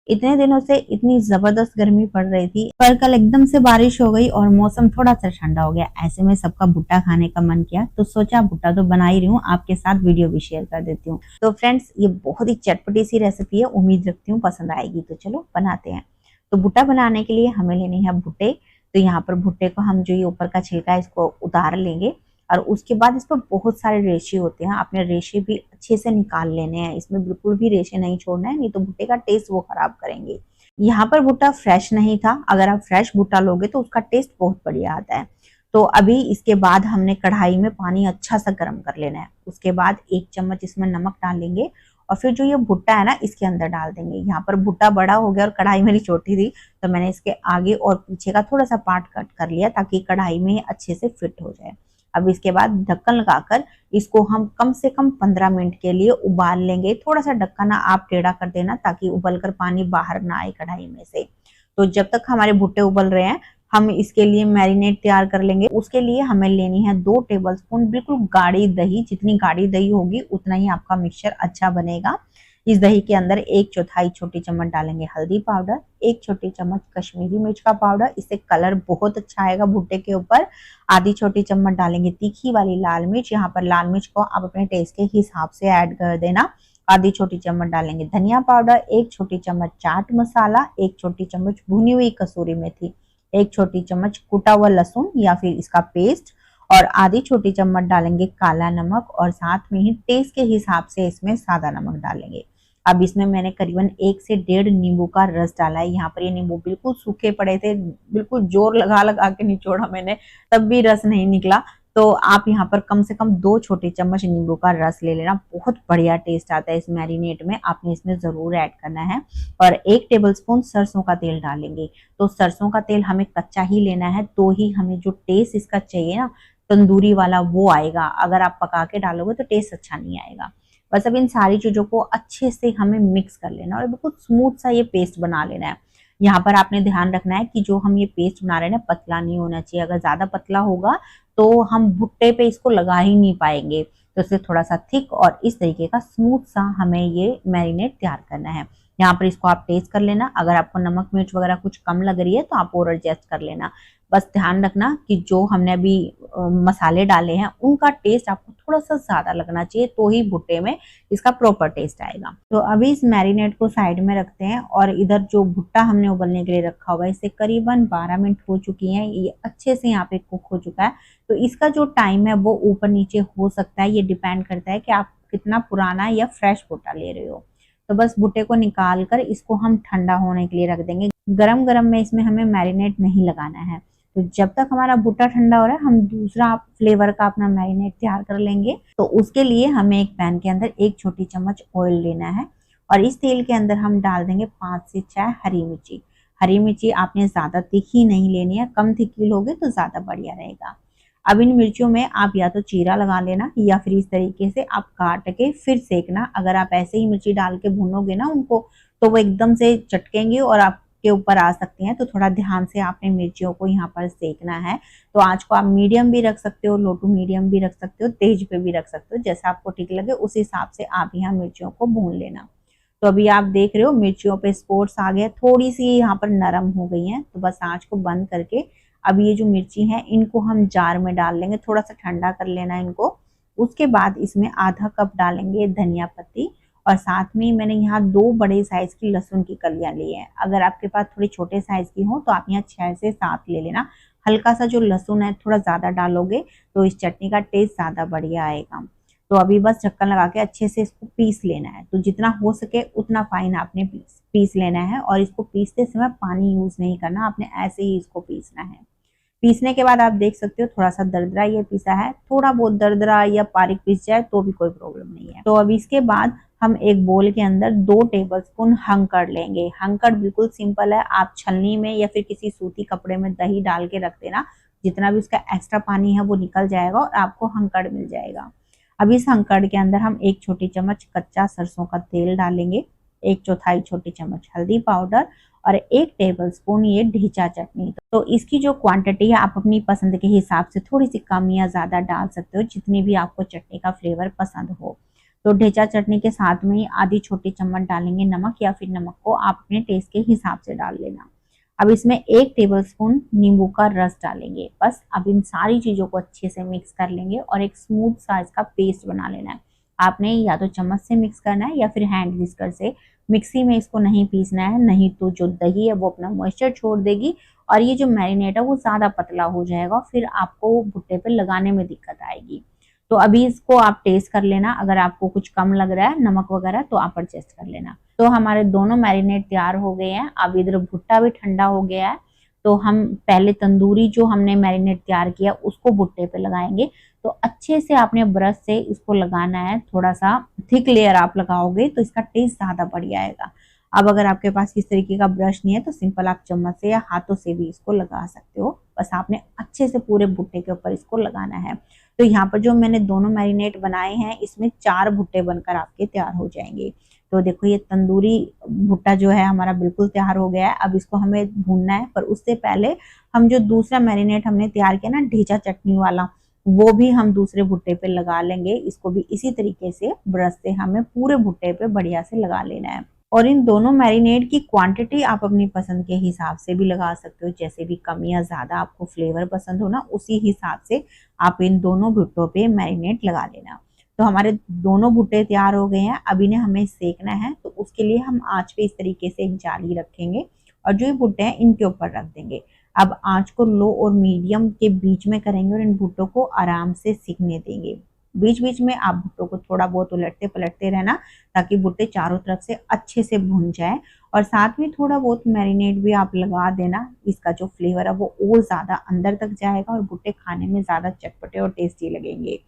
इतने दिनों से इतनी जबरदस्त गर्मी पड़ रही थी, पर कल एकदम से बारिश हो गई और मौसम थोड़ा सा ठंडा हो गया। ऐसे में सबका भुट्टा खाने का मन किया, तो सोचा भुट्टा तो बना ही रही हूँ, आपके साथ वीडियो भी शेयर कर देती हूँ। तो फ्रेंड्स, ये बहुत ही चटपटी सी रेसिपी है, उम्मीद रखती हूँ पसंद आएगी। तो चलो बनाते हैं। तो भुट्टा बनाने के लिए हमें लेने हैं भुट्टे। तो यहाँ पर भुट्टे को हम जो ये ऊपर का छिलका है इसको उतार लेंगे, और उसके बाद इस पर बहुत सारे रेशे होते हैं, आपने रेशे भी अच्छे से निकाल लेने हैं। इसमें बिल्कुल भी रेशे नहीं छोड़ना है, नहीं तो भुट्टे का टेस्ट वो खराब करेंगे। यहाँ पर भुट्टा फ्रेश नहीं था, अगर आप फ्रेश भुट्टा लोगे तो उसका टेस्ट बहुत बढ़िया आता है। तो अभी इसके बाद हमने कढ़ाई में पानी अच्छा सा गर्म कर लेना है। उसके बाद 1 चम्मच इसमें नमक डालेंगे, और फिर जो ये भुट्टा है ना इसके अंदर डाल देंगे। यहाँ पर भुट्टा बड़ा हो गया और कढ़ाई मेरी छोटी थी, तो मैंने इसके आगे और पीछे का थोड़ा सा पार्ट कट कर लिया ताकि कढ़ाई में अच्छे से फिट हो जाए। अब इसके बाद ढक्कन लगाकर इसको हम कम से कम 15 मिनट के लिए उबाल लेंगे। थोड़ा सा ढक्कन आप टेढ़ा कर देना ताकि उबलकर पानी बाहर ना आए कढ़ाई में से। तो जब तक हमारे भुट्टे उबल रहे हैं, हम इसके लिए मैरिनेट तैयार कर लेंगे। उसके लिए हमें लेनी है 2 टेबलस्पून बिल्कुल गाढ़ी दही। जितनी गाढ़ी दही होगी उतना ही आपका मिक्सचर अच्छा बनेगा। इस दही के अंदर 1/4 छोटी चम्मच डालेंगे हल्दी पाउडर, 1 छोटी चम्मच कश्मीरी मिर्च का पाउडर, इससे कलर बहुत अच्छा आएगा भुट्टे के ऊपर। आधी छोटी चम्मच डालेंगे तीखी वाली लाल मिर्च, यहाँ पर लाल मिर्च को आप अपने टेस्ट के हिसाब से ऐड कर देना। आधी छोटी चम्मच डालेंगे धनिया पाउडर, 1 छोटी चम्मच चाट मसाला, 1 छोटी चम्मच भुनी हुई कसूरी मेथी, 1 छोटी चम्मच कुटा हुआ लहसुन या फिर इसका पेस्ट, और आधी छोटी चम्मच डालेंगे काला नमक, और साथ में ही टेस्ट के हिसाब से इसमें सादा नमक डालेंगे। अब इसमें मैंने करीबन 1 से 1.5 नींबू का रस डाला है। यहाँ पर ये नींबू बिल्कुल सूखे पड़े थे, बिल्कुल जोर लगा लगा के निचोड़ा मैंने, तब भी रस नहीं निकला। तो आप यहाँ पर कम से कम 2 छोटे चम्मच नींबू का रस ले लेना, बहुत बढ़िया टेस्ट आता है इस मैरिनेट में, आपने इसमें जरूर ऐड करना है। और 1 टेबलस्पून सरसों का तेल डालेंगे। तो सरसों का तेल हमें कच्चा ही लेना है, तो ही हमें जो टेस्ट इसका चाहिए ना तंदूरी वाला वो आएगा। अगर आप पका के डालोगे तो टेस्ट अच्छा नहीं आएगा। बस अब इन सारी चीजों को अच्छे से हमें मिक्स कर लेना और बिल्कुल स्मूथ सा ये पेस्ट बना लेना है। यहाँ पर आपने ध्यान रखना है कि जो हम ये पेस्ट बना रहे हैं ना पतला नहीं होना चाहिए। अगर ज्यादा पतला होगा तो हम भुट्टे पे इसको लगा ही नहीं पाएंगे। तो इसे थोड़ा सा थिक और इस तरीके का स्मूथ सा हमें ये मैरिनेट तैयार करना है। यहाँ पर इसको आप टेस्ट कर लेना, अगर आपको नमक मिर्च वगैरह कुछ कम लग रही है तो आप और एडजस्ट कर लेना। बस ध्यान रखना कि जो हमने अभी मसाले डाले हैं उनका टेस्ट आपको थोड़ा सा ज्यादा लगना चाहिए, तो ही भुट्टे में इसका प्रॉपर टेस्ट आएगा। तो अभी इस मैरिनेट को साइड में रखते हैं, और इधर जो भुट्टा हमने उबलने के लिए रखा हुआ है इसे करीबन 12 मिनट हो चुकी हैं, ये अच्छे से यहाँ पे कुक हो चुका है। तो इसका जो टाइम है वो ऊपर नीचे हो सकता है, ये डिपेंड करता है कि आप कितना पुराना या फ्रेश भुट्टा ले रहे हो। तो बस भुट्टे को निकाल कर इसको हम ठंडा होने के लिए रख देंगे। गरम गरम में इसमें हमें मैरिनेट नहीं लगाना है। तो जब तक हमारा भुट्टा ठंडा हो रहा है हम दूसरा फ्लेवर का अपना मैरिनेट तैयार कर लेंगे। तो उसके लिए हमें एक पैन के अंदर 1 छोटी चम्मच ऑयल लेना है, और इस तेल के अंदर हम डाल देंगे 5 से 6 हरी मिर्ची। हरी मिर्ची आपने ज्यादा तीखी नहीं लेनी है, कम तीखी लोगे तो ज्यादा बढ़िया रहेगा। अब इन मिर्चियों में आप या तो चीरा लगा लेना या फिर इस तरीके से आप काट के फिर सेकना। अगर आप ऐसे ही मिर्ची डाल के भूनोगे ना उनको तो वो एकदम से चटकेंगे और आप के ऊपर आ सकती हैं। तो थोड़ा ध्यान से आपने मिर्चियों को यहाँ पर सेकना है। तो आंच को आप मीडियम भी रख सकते हो, लो टू मीडियम भी रख सकते हो, तेज पे भी रख सकते हो, जैसा आपको ठीक लगे उस हिसाब से आप यहाँ मिर्चियों को भून लेना। तो अभी आप देख रहे हो मिर्चियों पे स्पॉट्स आ गए, थोड़ी सी यहाँ पर नरम हो गई हैं। तो बस आंच को बंद करके अब ये जो मिर्ची है इनको हम जार में डाल लेंगे, थोड़ा सा ठंडा कर लेना इनको। उसके बाद इसमें आधा कप डालेंगे धनिया पत्ती, और साथ में मैंने यहाँ 2 बड़े साइज की लहसुन की कलियां ली है। अगर आपके पास थोड़ी छोटे साइज की हो तो आप यहाँ 6 से 7 ले लेना। हल्का सा जो लहसुन है थोड़ा ज्यादा डालोगे तो इस चटनी का टेस्ट ज्यादा बढ़िया आएगा। तो अभी बस ढक्कन लगा के अच्छे से इसको पीस लेना है। तो जितना हो सके उतना फाइन आपने पीस लेना है, और इसको पीसते समय पानी यूज नहीं करना, आपने ऐसे ही इसको पीसना है। पीसने के बाद आप देख सकते हो थोड़ा सा दरदरा ये पीसा है, थोड़ा बहुत दरदरा या बारीक पीस जाए तो भी कोई प्रॉब्लम नहीं है। तो अब इसके बाद हम एक बोल के अंदर 2 टेबलस्पून हंकड़ लेंगे। हंकड़ बिल्कुल सिंपल है, आप छलनी में या फिर किसी सूती कपड़े में दही डाल के रख देना, जितना भी उसका एक्स्ट्रा पानी है वो निकल जाएगा और आपको हंकड़ मिल जाएगा। अब इस हंकड़ के अंदर हम 1 छोटी चम्मच कच्चा सरसों का तेल डालेंगे, 1/4 छोटी चम्मच हल्दी पाउडर, और 1 टेबलस्पून ये ढींचा चटनी। तो इसकी जो क्वांटिटी है आप अपनी पसंद के हिसाब से थोड़ी सी कम या ज्यादा डाल सकते हो, जितनी भी आपको चटनी का फ्लेवर पसंद हो। तो ढेचा चटनी के साथ में ही आधी छोटी चम्मच डालेंगे नमक, या फिर नमक को आप अपने टेस्ट के हिसाब से डाल लेना। अब इसमें 1 टेबलस्पून नींबू का रस डालेंगे। बस अब इन सारी चीजों को अच्छे से मिक्स कर लेंगे और एक स्मूथ सा इसका पेस्ट बना लेना है। आपने या तो चम्मच से मिक्स करना है या फिर हैंड विस्कर से। मिक्सी में इसको नहीं पीसना है, नहीं तो जो दही है वो अपना मॉइस्चर छोड़ देगी और ये जो मैरिनेट है वो ज्यादा पतला हो जाएगा, फिर आपको भुट्टे पे लगाने में दिक्कत आएगी। तो अभी इसको आप टेस्ट कर लेना, अगर आपको कुछ कम लग रहा है नमक वगैरह तो आप एडजस्ट कर लेना। तो हमारे दोनों मैरिनेट तैयार हो गए हैं। अब इधर भुट्टा भी ठंडा हो गया है, तो हम पहले तंदूरी जो हमने मैरिनेट तैयार किया उसको भुट्टे पे लगाएंगे। तो अच्छे से आपने ब्रश से इसको लगाना है, थोड़ा सा थिक लेयर आप लगाओगे तो इसका टेस्ट ज्यादा बढ़िया आएगा। अब अगर आपके पास इस तरीके का ब्रश नहीं है तो सिंपल आप चम्मच से या हाथों से भी इसको लगा सकते हो। बस आपने अच्छे से पूरे भुट्टे के ऊपर इसको लगाना है। तो यहाँ पर जो मैंने दोनों मैरिनेट बनाए हैं इसमें 4 भुट्टे बनकर आपके तैयार हो जाएंगे। तो देखो ये तंदूरी भुट्टा जो है हमारा बिल्कुल तैयार हो गया है। अब इसको हमें भूनना है, पर उससे पहले हम जो दूसरा मैरिनेट हमने तैयार किया ना ढेचा चटनी वाला, वो भी हम दूसरे भुट्टे पे लगा लेंगे। इसको भी इसी तरीके से ब्रश से हमें पूरे भुट्टे पे बढ़िया से लगा लेना है। और इन दोनों मैरिनेट की क्वांटिटी आप अपनी पसंद के हिसाब से भी लगा सकते हो, जैसे भी कम या ज्यादा आपको फ्लेवर पसंद हो ना उसी हिसाब से आप इन दोनों भुट्टों पे मैरिनेट लगा लेना। तो हमारे दोनों भुट्टे तैयार हो गए हैं। अब इन्हें हमें सेकना है, तो उसके लिए हम आंच पे इस तरीके से एक जाली रखेंगे और जो ये भुट्टे हैं इनके ऊपर रख देंगे। अब आंच को लो और मीडियम के बीच में करेंगे और इन भुट्टों को आराम से सिकने देंगे। बीच बीच में आप भुट्टों को थोड़ा बहुत उलटते पलटते रहना, ताकि भुट्टे चारों तरफ से अच्छे से भुन जाए। और साथ में थोड़ा बहुत मैरिनेट भी आप लगा देना, इसका जो फ्लेवर है वो और ज्यादा अंदर तक जाएगा और भुट्टे खाने में ज्यादा चटपटे और टेस्टी लगेंगे।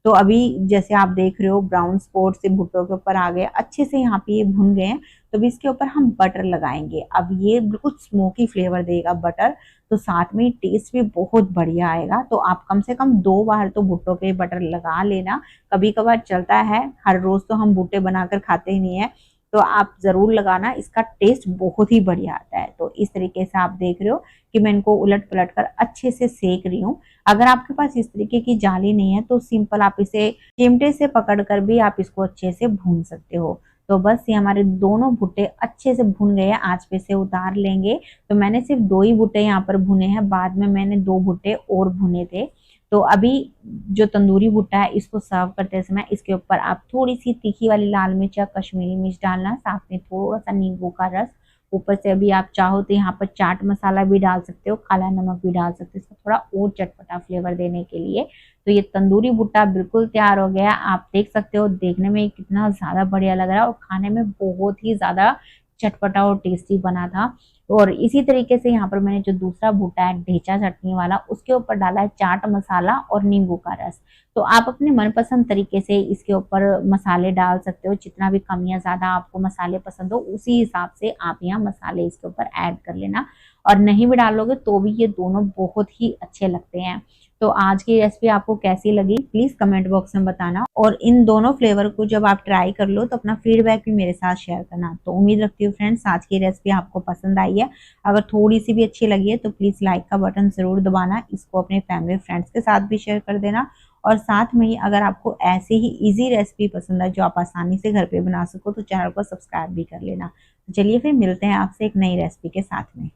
तो अभी जैसे आप देख रहे हो ब्राउन स्पॉट से भुट्टों के ऊपर आ गए, अच्छे से यहाँ पे ये भुन गए हैं। तो अभी इसके ऊपर हम बटर लगाएंगे। अब ये बिल्कुल स्मोकी फ्लेवर देगा बटर, तो साथ में टेस्ट भी बहुत बढ़िया आएगा। तो आप कम से कम 2 बार तो भुट्टों पे बटर लगा लेना। कभी कभार चलता है, हर रोज तो हम भुट्टे बनाकर खाते ही नहीं है, तो आप जरूर लगाना, इसका टेस्ट बहुत ही बढ़िया आता है। तो इस तरीके से आप देख रहे हो कि मैं इनको उलट पलट कर अच्छे से सेक रही हूँ। अगर आपके पास इस तरीके की जाली नहीं है तो सिंपल आप इसे चिमटे से पकड़ कर भी आप इसको अच्छे से भून सकते हो। तो बस ये हमारे दोनों भुट्टे अच्छे से भुन गए हैं, आंच पे से उतार लेंगे। तो मैंने सिर्फ 2 ही भुट्टे यहाँ पर भुने हैं, बाद में मैंने 2 भुट्टे और भुने थे। तो अभी जो तंदूरी भुट्टा है इसको सर्व करते समय इसके ऊपर आप थोड़ी सी तीखी वाली लाल मिर्च या कश्मीरी मिर्च डालना, साथ में थोड़ा सा नींबू का रस। ऊपर से अभी आप चाहो तो यहाँ पर चाट मसाला भी डाल सकते हो, काला नमक भी डाल सकते हो, इसको थोड़ा और चटपटा फ्लेवर देने के लिए। तो ये तंदूरी भुट्टा बिल्कुल तैयार हो गया। आप देख सकते हो देखने में कितना ज्यादा बढ़िया लग रहा है और खाने में बहुत ही ज्यादा चटपटा और टेस्टी बना था। और इसी तरीके से यहाँ पर मैंने जो दूसरा भुट्टा है ढेचा चटनी वाला, उसके ऊपर डाला है चाट मसाला और नींबू का रस। तो आप अपने मनपसंद तरीके से इसके ऊपर मसाले डाल सकते हो, जितना भी कम या ज्यादा आपको मसाले पसंद हो उसी हिसाब से आप यहाँ मसाले इसके ऊपर ऐड कर लेना। और नहीं भी डालोगे तो भी ये दोनों बहुत ही अच्छे लगते हैं। तो आज की रेसिपी आपको कैसी लगी प्लीज कमेंट बॉक्स में बताना, और इन दोनों फ्लेवर को जब आप ट्राई कर लो तो अपना फीडबैक भी मेरे साथ शेयर करना। तो उम्मीद रखती हूँ फ्रेंड्स आज की रेसिपी आपको पसंद आई है। अगर थोड़ी सी भी अच्छी लगी है तो प्लीज लाइक का बटन जरूर दबाना, इसको अपने फैमिली फ्रेंड्स के साथ भी शेयर कर देना। और साथ में ही अगर आपको ऐसे ही इजी रेसिपी पसंद है जो आप आसानी से घर पे बना सको तो चैनल को सब्सक्राइब भी कर लेना। तो चलिए फिर मिलते हैं आपसे एक नई रेसिपी के साथ में।